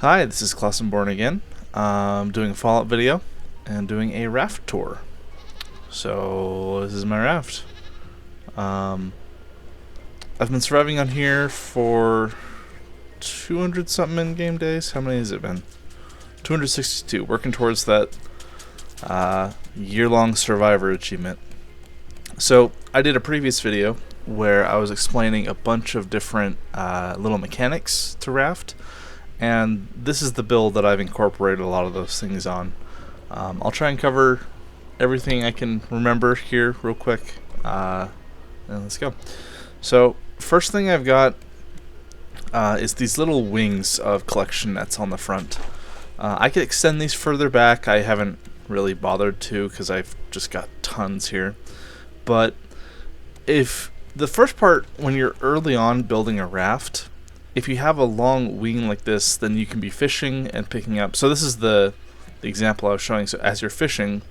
Hi, this is Clausenborn again. Doing a Fallout video and doing a raft tour. So this is my raft. I've been surviving on here for 200 something in-game days. How many has it been? 262. Working towards that year-long survivor achievement. So I did a previous video where I was explaining a bunch of different little mechanics to Raft. And this is the build that I've incorporated a lot of those things on. I'll try and cover everything I can remember here real quick. And let's go. So first thing I've got is these little wings of collection nets on the front. I could extend these further back. I haven't really bothered to because I've just got tons here. But if the first part, when you're early on building a raft, if you have a long wing like this, then you can be fishing and picking up. So this is the example I was showing. So as you're fishing,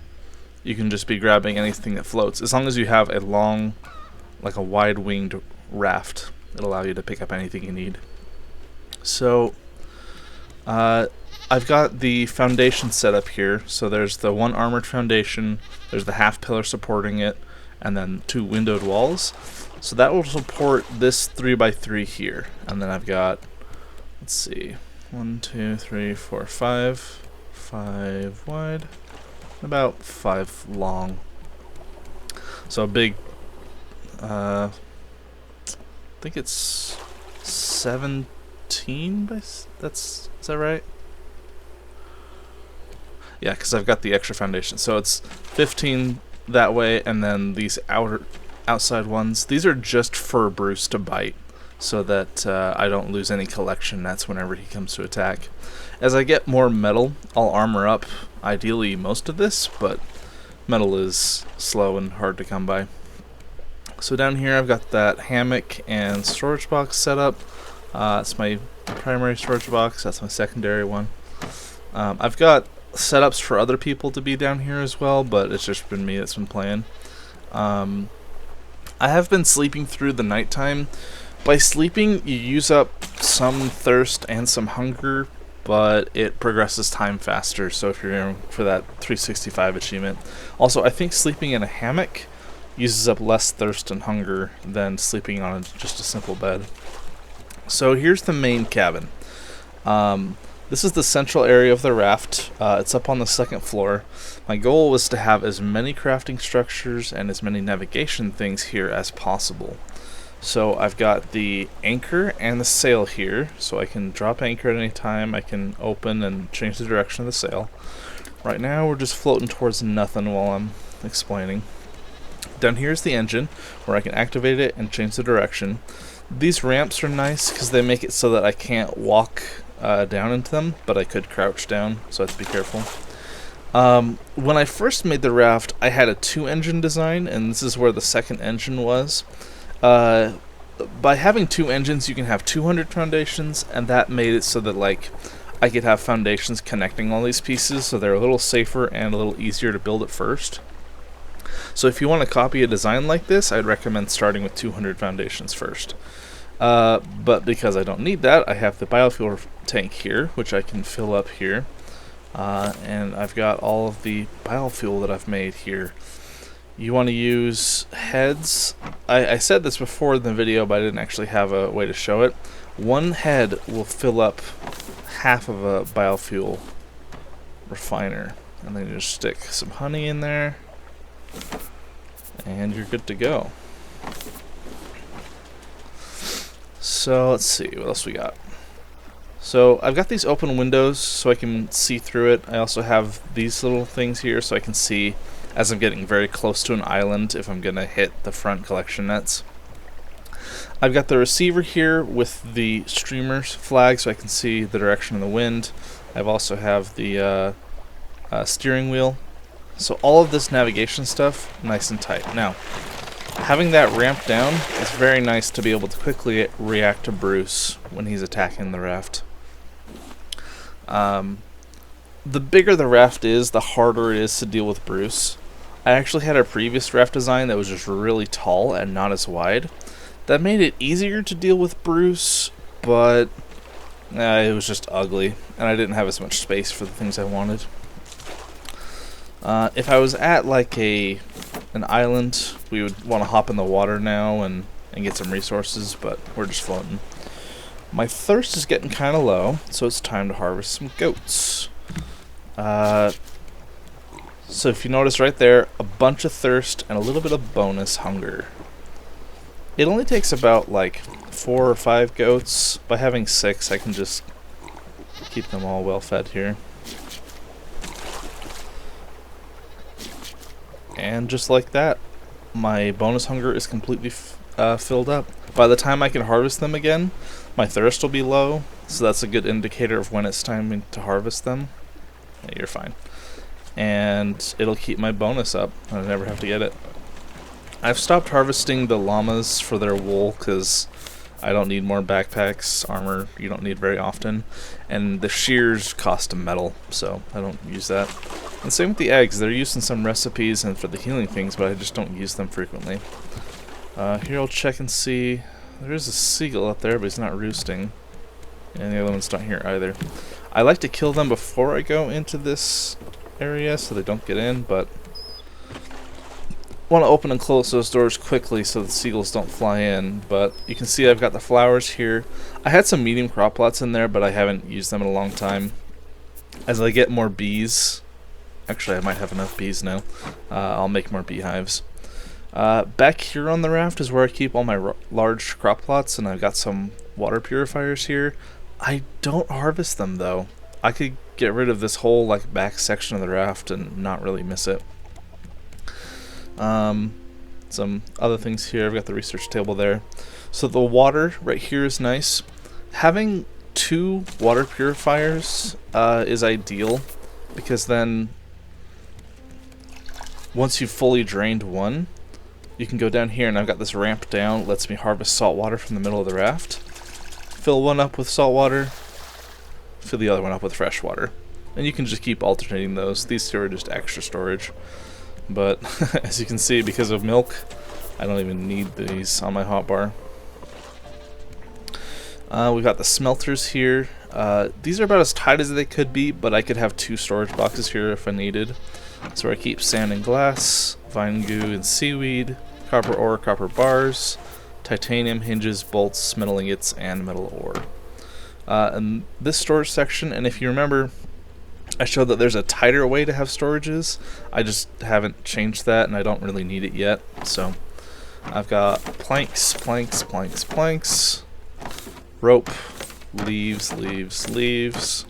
you can just be grabbing anything that floats. As long as you have a long, like a wide-winged raft, it'll allow you to pick up anything you need. So I've got the foundation set up here. So there's the one armored foundation, there's the half pillar supporting it, and then two windowed walls. So that will support this 3x3 here. And then I've got, let's see, 1, 2, 3, 4, 5. 5 wide, about 5 long. So a big, I think it's 17 by, is that right? Yeah, because I've got the extra foundation. So it's 15 that way, and then these outside ones, these are just for Bruce to bite, so that I don't lose any collection nets whenever he comes to attack. As I get more metal, I'll armor up, ideally most of this, but metal is slow and hard to come by. So down here I've got that hammock and storage box set up. It's my primary storage box, that's my secondary one. I've got setups for other people to be down here as well, but it's just been me that's been playing. I have been sleeping through the nighttime. By sleeping, you use up some thirst and some hunger, but it progresses time faster, so if you're aiming for that 365 achievement. Also, I think sleeping in a hammock uses up less thirst and hunger than sleeping on just a simple bed. So here's the main cabin. This is the central area of the raft. It's up on the second floor. My goal was to have as many crafting structures and as many navigation things here as possible. So I've got the anchor and the sail here, so I can drop anchor at any time. I can open and change the direction of the sail. Right now we're just floating towards nothing while I'm explaining. Down here is the engine, where I can activate it and change the direction. These ramps are nice because they make it so that I can't walk down into them, but I could crouch down, so I have to be careful. When I first made the raft, I had a 2-engine design, and this is where the second engine was. By having 2 engines, you can have 200 foundations, and that made it so that I could have foundations connecting all these pieces, so they're a little safer and a little easier to build at first. So if you want to copy a design like this, I'd recommend starting with 200 foundations first. But because I don't need that, I have the Biofuel Tank here, which I can fill up here. And I've got all of the biofuel that I've made here. You want to use heads. I said this before in the video, but I didn't actually have a way to show it. One head will fill up half of a biofuel refiner. And then you just stick some honey in there, and you're good to go. So let's see, what else we got? So I've got these open windows so I can see through it. I also have these little things here so I can see as I'm getting very close to an island if I'm going to hit the front collection nets. I've got the receiver here with the streamers flag so I can see the direction of the wind. I also have the steering wheel. So all of this navigation stuff, nice and tight. Now, having that ramp down is very nice to be able to quickly react to Bruce when he's attacking the raft. The bigger the raft is, the harder it is to deal with Bruce. I actually had a previous raft design that was just really tall and not as wide. That made it easier to deal with Bruce, but It was just ugly, and I didn't have as much space for the things I wanted. If I was at like an island, we would want to hop in the water now and get some resources, but we're just floating. My thirst is getting kind of low, so it's time to harvest some goats. So if you notice right there, a bunch of thirst and a little bit of bonus hunger. It only takes about like 4 or 5 goats. By having 6, I can just keep them all well fed here. And just like that, my bonus hunger is completely filled up. By the time I can harvest them again, my thirst will be low, so that's a good indicator of when it's time to harvest them. Yeah, you're fine. And it'll keep my bonus up, and I never have to get it. I've stopped harvesting the llamas for their wool because I don't need more backpacks. Armor you don't need very often, and the shears cost a metal, so I don't use that. And same with the eggs. They're used in some recipes and for the healing things, but I just don't use them frequently. Here I'll check and see. There is a seagull up there, but he's not roosting, and the other one's not here either. I like to kill them before I go into this area so they don't get in, but want to open and close those doors quickly so the seagulls don't fly in. But you can see I've got the flowers here. I had some medium crop plots in there, but I haven't used them in a long time. As I get more bees, actually I might have enough bees now, I'll make more beehives. Back here on the raft is where I keep all my large crop plots, and I've got some water purifiers here. I don't harvest them though. I could get rid of this whole like back section of the raft and not really miss it. Some other things here. I've got the research table there. So the water right here is nice. Having 2 water purifiers is ideal, because then once you've fully drained one, you can go down here, and I've got this ramp down. It lets me harvest salt water from the middle of the raft. Fill one up with salt water, fill the other one up with fresh water. And you can just keep alternating those. These 2 are just extra storage. But as you can see, because of milk, I don't even need these on my hotbar. We've got the smelters here. These are about as tight as they could be, but I could have 2 storage boxes here if I needed. So I keep sand and glass, vine goo and seaweed, copper ore, copper bars, titanium hinges, bolts, metal ingots, and metal ore. And this storage section, and if you remember, I showed that there's a tighter way to have storages. I just haven't changed that, and I don't really need it yet. So I've got planks, planks, planks, planks, rope, leaves, leaves, leaves,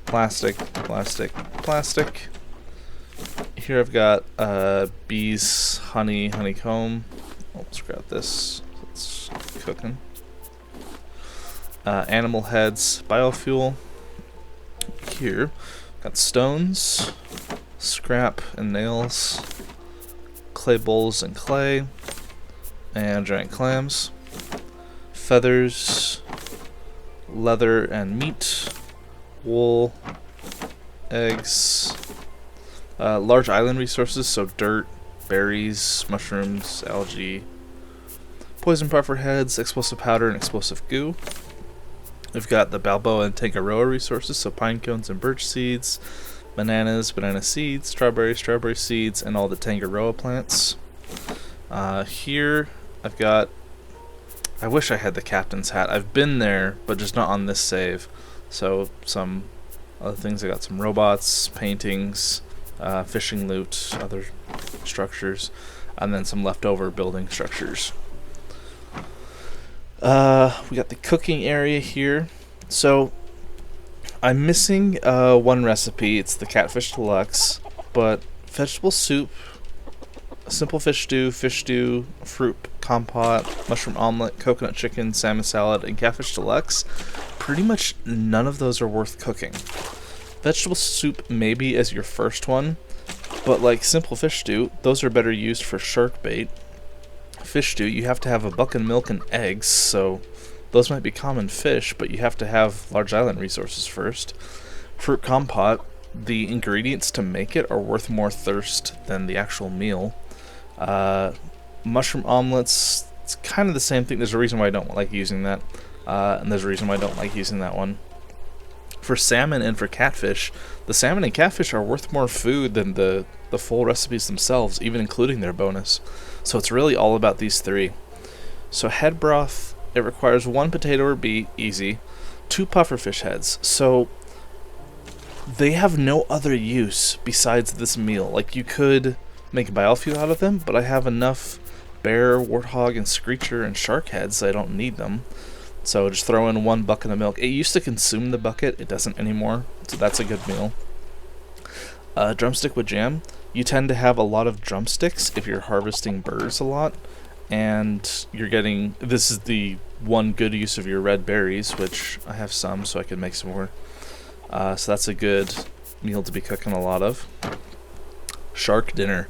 plastic, plastic, plastic. Here I've got bees, honey, honeycomb. Oh, let's grab this. It's cooking. Animal heads, biofuel. Here, got stones, scrap and nails, clay bowls and clay, and giant clams, feathers, leather and meat, wool, eggs, large island resources, so dirt, berries, mushrooms, algae, poison puffer heads, explosive powder, and explosive goo. We've got the Balboa and Tangaroa resources, so pine cones and birch seeds, bananas, banana seeds, strawberry seeds, and all the Tangaroa plants. Here I've got, I wish I had the captain's hat. I've been there, but just not on this save. So some other things, I got some robots, paintings, fishing loot, other structures, and then some leftover building structures. We got the cooking area here. So I'm missing one recipe. It's the catfish deluxe, but vegetable soup, simple fish stew, fruit compote, mushroom omelet, coconut chicken, salmon salad, and catfish deluxe, pretty much none of those are worth cooking. Vegetable soup maybe as your first one, but like simple fish stew, those are better used for shark bait. Fish stew, you have to have a buck and milk and eggs, so those might be common fish, but you have to have large island resources first. Fruit compote, the ingredients to make it are worth more thirst than the actual meal. Mushroom omelets, it's kind of the same thing. There's a reason why I don't like using that. and there's a reason why I don't like using that one. For salmon and for catfish, the salmon and catfish are worth more food than the full recipes themselves, even including their bonus. So it's really all about these three. So head broth, it requires 1 potato or beet, easy, 2 pufferfish heads. So they have no other use besides this meal. Like, you could make biofuel out of them, but I have enough bear, warthog, and screecher and shark heads, so I don't need them. So just throw in 1 bucket of milk. It used to consume the bucket, it doesn't anymore, so that's a good meal. Drumstick with jam. You tend to have a lot of drumsticks if you're harvesting burrs a lot, and you're getting, this is the one good use of your red berries, which I have some, so I can make some more. So that's a good meal to be cooking a lot of. Shark dinner.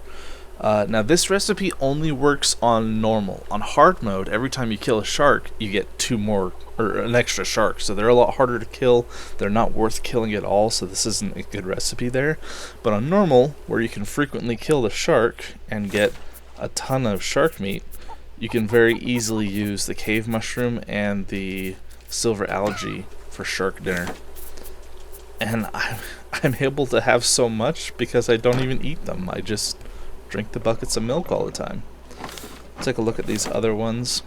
Now this recipe only works on normal. On hard mode, every time you kill a shark, you get 2 more, or an extra shark. So they're a lot harder to kill. They're not worth killing at all, so this isn't a good recipe there. But on normal, where you can frequently kill the shark and get a ton of shark meat, you can very easily use the cave mushroom and the silver algae for shark dinner. And I'm able to have so much because I don't even eat them. I just drink the buckets of milk all the time. Take a look at these other ones.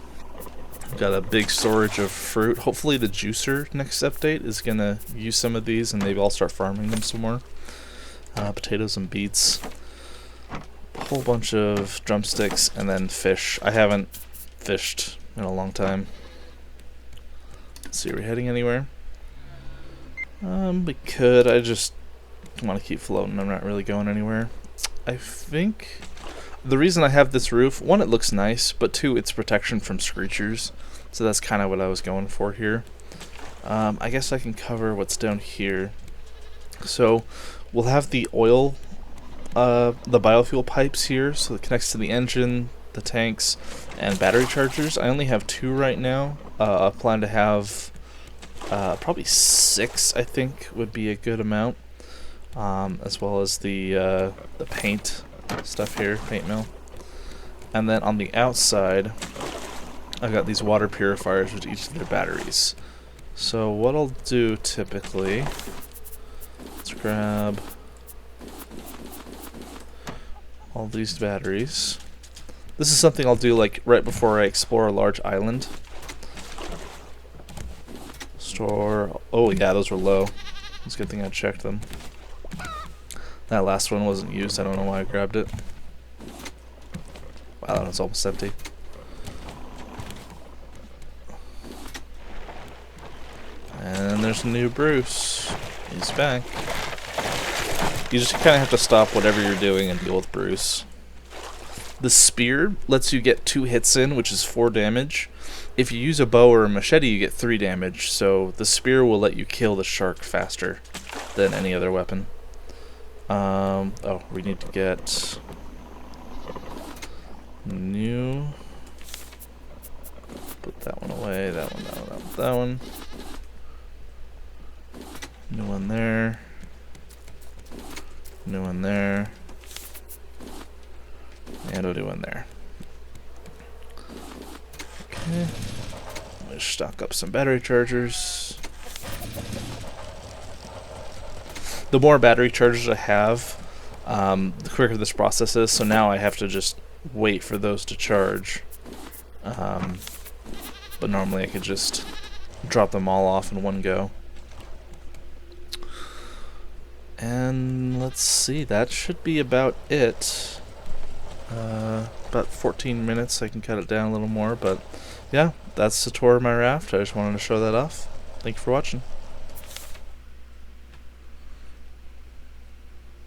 Got a big storage of fruit. Hopefully the juicer next update is going to use some of these and maybe I'll start farming them some more. Potatoes and beets. A whole bunch of drumsticks and then fish. I haven't fished in a long time. Let's see, are we heading anywhere? We could. I just want to keep floating. I'm not really going anywhere. I think the reason I have this roof, 1, it looks nice, but 2, it's protection from screechers. So that's kind of what I was going for here. I guess I can cover what's down here. So we'll have the oil, the biofuel pipes here, so it connects to the engine, the tanks, and battery chargers. I only have 2 right now. I plan to have probably 6, I think, would be a good amount. As well as the paint stuff here, paint mill. And then on the outside, I've got these water purifiers with each of their batteries. So what I'll do typically, let's grab all these batteries. This is something I'll do like right before I explore a large island. Store, oh yeah, those were low. It's a good thing I checked them. That last one wasn't used, I don't know why I grabbed it. Wow, that one's almost empty. And there's new Bruce. He's back. You just kind of have to stop whatever you're doing and deal with Bruce. The spear lets you get 2 hits in, which is 4 damage. If you use a bow or a machete, you get 3 damage, so the spear will let you kill the shark faster than any other weapon. Oh, we need to get new. Put that one away, that one, that one, that one. New one there. New one there. And a new one there. Okay. Let's stock up some battery chargers. The more battery chargers I have, the quicker this process is, so now I have to just wait for those to charge. But normally I could just drop them all off in one go. And let's see, that should be about it. About 14 minutes, I can cut it down a little more, but yeah, that's the tour of my raft. I just wanted to show that off. Thank you for watching.